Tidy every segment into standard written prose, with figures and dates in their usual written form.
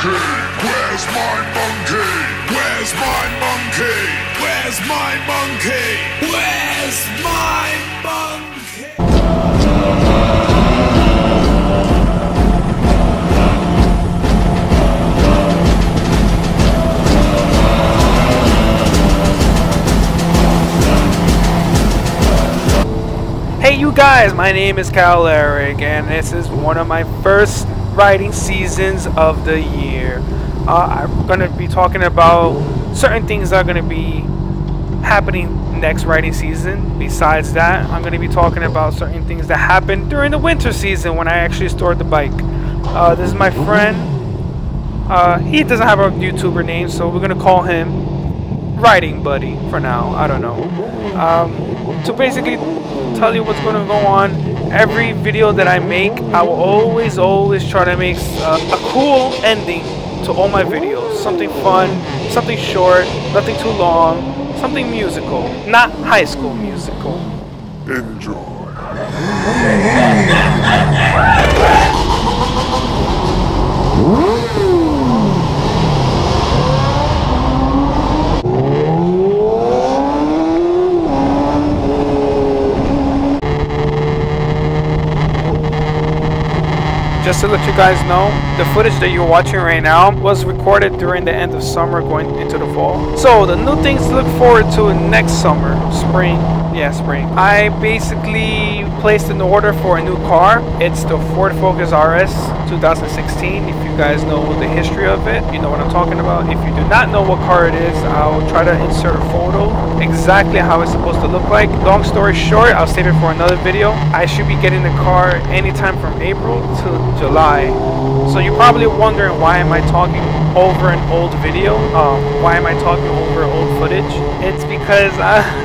monkey? Where's my monkey? Where's my monkey? Where's my monkey? Where's my monkey? Hey you guys, my name is Kyle Eric and this is one of my first riding seasons of the year. I'm going to be talking about certain things that are going to be happening next riding season. Besides that, I'm going to be talking about certain things that happened during the winter season when I actually stored the bike. This is my friend. He doesn't have a YouTuber name, so we're going to call him Riding Buddy for now. I don't know. So basically tell you what's going to go on. Every video that I make, I will always try to make a cool ending to all my videos. Something fun, something short, nothing too long, something musical, not High School Musical. Enjoy. Just to let you guys know, the footage that you're watching right now was recorded during the end of summer going into the fall. So the new things to look forward to next summer, spring. Yeah, spring. I basically placed an order for a new car. It's the Ford Focus RS 2016. If you guys know the history of it, you know what I'm talking about. If you do not know what car it is, I'll try to insert a photo exactly how it's supposed to look like. Long story short, I'll save it for another video. I should be getting the car anytime from April to July. So you're probably wondering, why am I talking over an old video? Why am I talking over old footage? It's because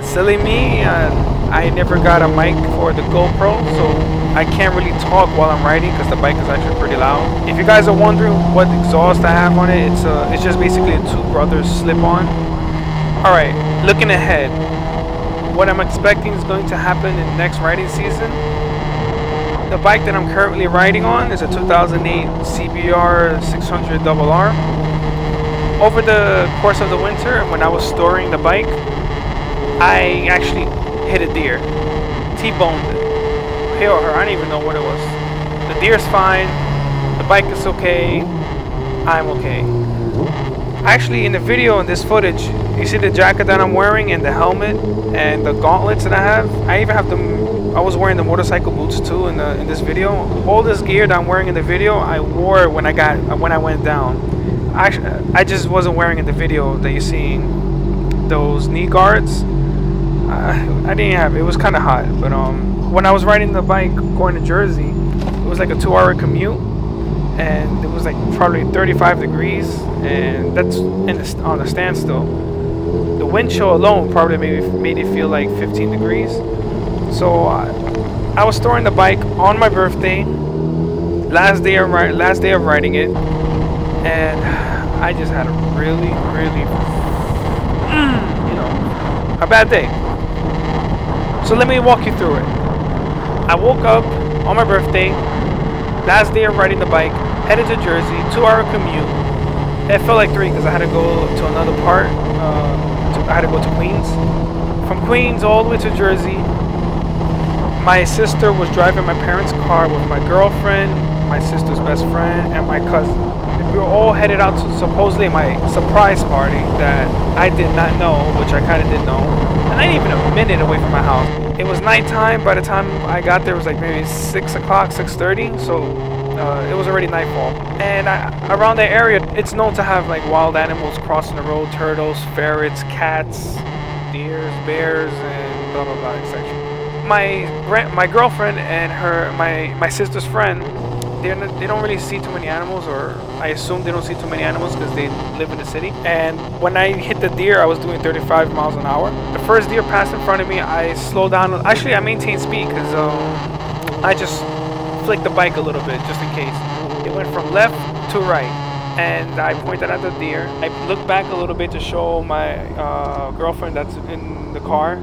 silly me, I never got a mic for the GoPro, so I can't really talk while I'm riding because the bike is actually pretty loud. If you guys are wondering what exhaust I have on it, it's just basically a Two Brothers slip-on. Alright, looking ahead, what I'm expecting is going to happen in the next riding season. The bike that I'm currently riding on is a 2008 CBR 600 RR. Over the course of the winter, when I was storing the bike, I actually hit a deer. T-boned it. He or her, I don't even know what it was. The deer's fine, the bike is okay, I'm okay. Actually, in the video, in this footage, you see the jacket that I'm wearing and the helmet and the gauntlets that I have. I even have I was wearing the motorcycle boots too in this video. All this gear that I'm wearing in the video, I wore when I went down. I just wasn't wearing in the video that you're seeing. Those knee guards, I didn't have it. It was kind of hot, but when I was riding the bike going to Jersey, it was like a 2-hour commute, and it was like probably 35 degrees, and that's on a standstill. The wind chill alone probably made it feel like 15 degrees. So I was storing the bike on my birthday, last day of riding it, and I just had a really a bad day. So let me walk you through it. I woke up on my birthday, last day of riding the bike, headed to Jersey, 2-hour commute. It felt like 3 because I had to go to another part. I had to go to Queens. From Queens all the way to Jersey. My sister was driving my parents' car with my girlfriend, my sister's best friend, and my cousin. We were all headed out to supposedly my surprise party that I did not know, which I kind of did know. And I ain't even a minute away from my house. It was nighttime. By the time I got there, it was like maybe 6 o'clock, 6:30. So it was already nightfall. And around that area, it's known to have like wild animals crossing the road: turtles, ferrets, cats, deers, bears, and blah blah blah, etc. My girlfriend and my sister's friend, they don't really see too many animals, or I assume they don't see too many animals because they live in the city. And when I hit the deer, I was doing 35 miles an hour. The first deer passed in front of me. I slowed down. Actually, I maintained speed because I just flicked the bike a little bit just in case. It went from left to right, and I pointed at the deer. I looked back a little bit to show my girlfriend that's in the car,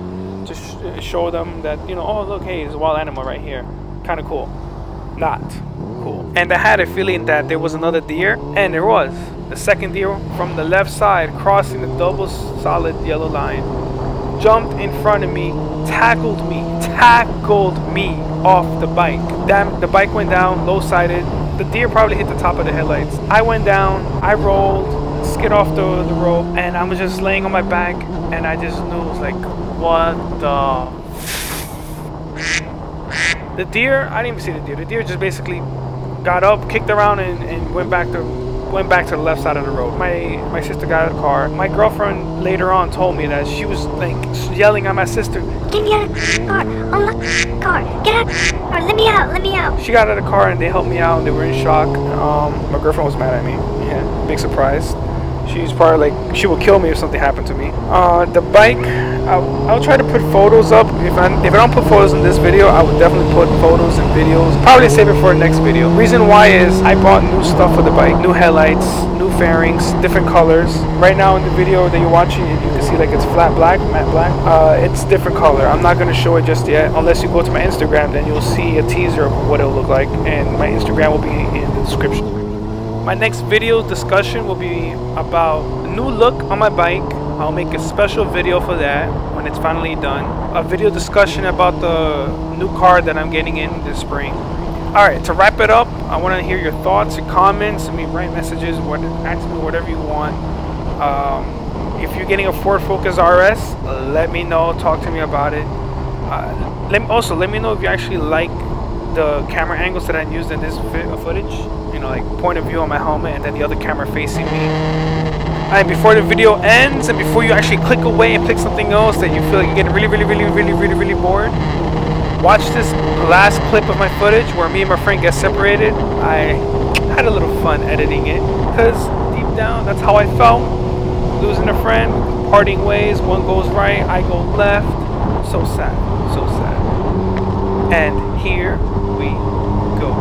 to show them that, you know, oh look, hey, there's a wild animal right here. Kind of cool. Not cool. And I had a feeling that there was another deer, and there was. The second deer from the left side, crossing the double solid yellow line, jumped in front of me, tackled me off the bike. Damn, the bike went down, low-sided. The deer probably hit the top of the headlights. I went down, I rolled, skid off the rope, and I was just laying on my back, and I just knew, it was like, what the deer, I didn't even see the deer. The deer just basically got up, kicked around, and went back to the left side of the road. My sister got out of the car. My girlfriend later on told me that she was like yelling at my sister, "Get me out of the car! Unlock the car! Get out of the car! Let me out! Let me out!" She got out of the car and they helped me out and they were in shock. My girlfriend was mad at me. Yeah, big surprise. She's probably like, she will kill me if something happened to me. The bike, I'll try to put photos up. If I don't put photos in this video, I would definitely put photos and videos. Probably save it for a next video. Reason why is I bought new stuff for the bike. New headlights, new fairings, different colors. Right now in the video that you're watching, you can see like it's flat black, matte black. It's different color. I'm not going to show it just yet. Unless you go to my Instagram, then you'll see a teaser of what it'll look like. And my Instagram will be in the description. My next video discussion will be about a new look on my bike. I'll make a special video for that when it's finally done. A video discussion about the new car that I'm getting in this spring. Alright, to wrap it up, I want to hear your thoughts, your comments. Write messages, ask me whatever you want. If you're getting a Ford Focus RS, let me know, talk to me about it. Let me know if you actually like the camera angles that I used in this footage. You know, like point of view on my helmet and then the other camera facing me. And before the video ends and before you actually click away and click something else that you feel like you're getting really bored, watch this last clip of my footage where me and my friend get separated. I had a little fun editing it because deep down that's how I felt. Losing a friend, parting ways, one goes right, I go left. So sad, so sad. And here we go.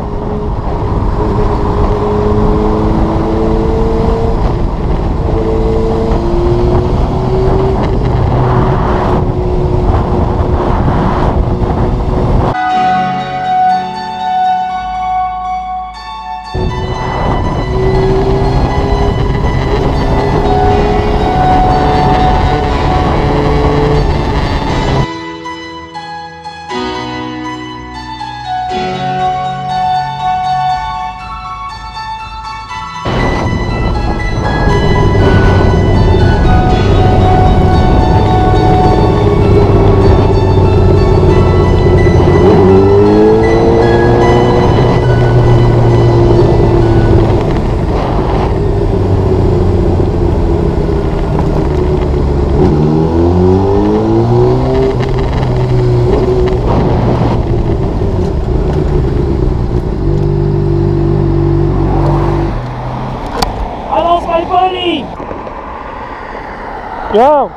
Yo.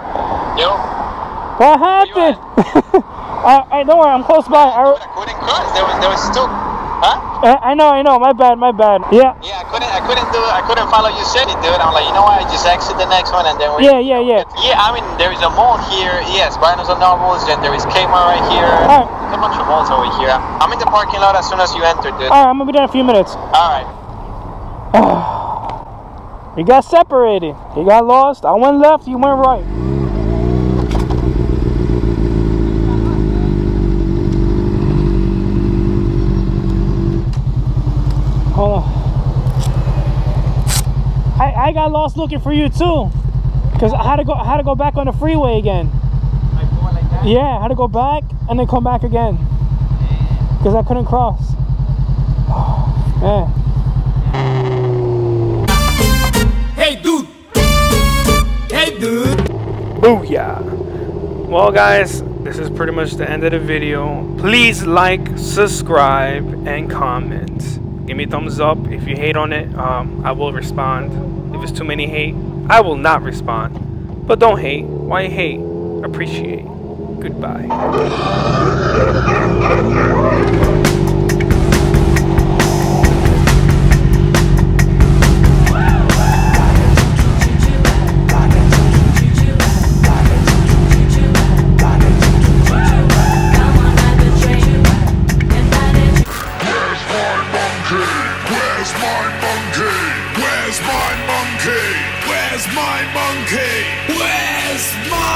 Yo. What happened? Don't worry, I'm close by. I couldn't cross. There was still. Huh? I know. My bad. Yeah. Yeah, I couldn't follow you steady, dude. I'm like, you know what? I just exit the next one and then we. Yeah. Yeah, I mean, there is a mall here. Yes, Barnes and Nobles. Then there is Kmart right here. Alright. There's a bunch of malls over here. I'm in the parking lot as soon as you enter, dude. Alright, I'm gonna be there in a few minutes. Alright. We got separated. He got lost. I went left. You went right. Hold on. I got lost looking for you too, cause I had to go back on the freeway again. Like going like that? Yeah, I had to go back and then come back again, cause I couldn't cross. Oh, man. Hey dude! Hey dude! Booyah! Well guys, this is pretty much the end of the video. Please like, subscribe, and comment. Give me a thumbs up. If you hate on it, I will respond. If it's too many hate, I will not respond. But don't hate. Why hate? Appreciate. Goodbye. Where's my monkey? monkey? Where's my monkey? Where's my monkey? Where's my